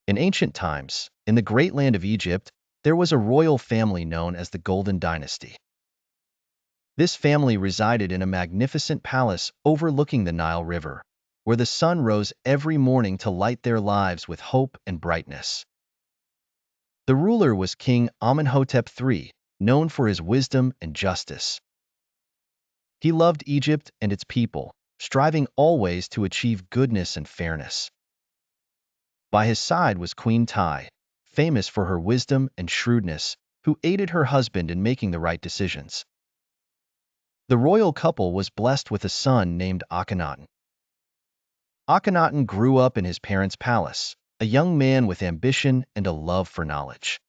In ancient times, in the great land of Egypt, there was a royal family known as the Golden Dynasty. This family resided in a magnificent palace overlooking the Nile River, where the sun rose every morning to light their lives with hope and brightness. The ruler was King Amenhotep III, known for his wisdom and justice. He loved Egypt and its people, striving always to achieve goodness and fairness. By his side was Queen Tiye, famous for her wisdom and shrewdness, who aided her husband in making the right decisions. The royal couple was blessed with a son named Akhenaten. Akhenaten grew up in his parents' palace, a young man with ambition and a love for knowledge.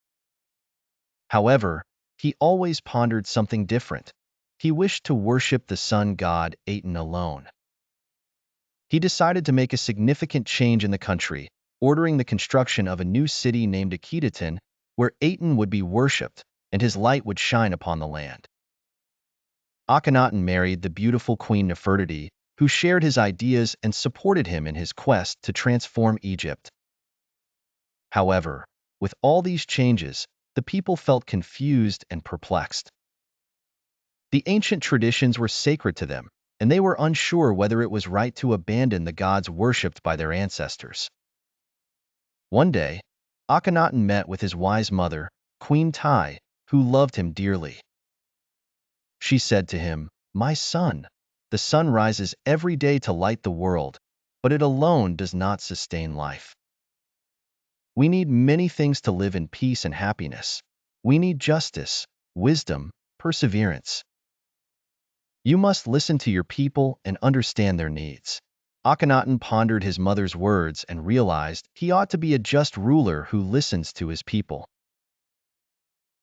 However, he always pondered something different. He wished to worship the sun god Aten alone. He decided to make a significant change in the country, ordering the construction of a new city named Akhenaten, where Aten would be worshipped and his light would shine upon the land. Akhenaten married the beautiful Queen Nefertiti, who shared his ideas and supported him in his quest to transform Egypt. However, with all these changes, the people felt confused and perplexed. The ancient traditions were sacred to them, and they were unsure whether it was right to abandon the gods worshipped by their ancestors. One day, Akhenaten met with his wise mother, Queen Tiye, who loved him dearly. She said to him, "My son, the sun rises every day to light the world, but it alone does not sustain life. We need many things to live in peace and happiness. We need justice, wisdom, perseverance. You must listen to your people and understand their needs." Akhenaten pondered his mother's words and realized he ought to be a just ruler who listens to his people.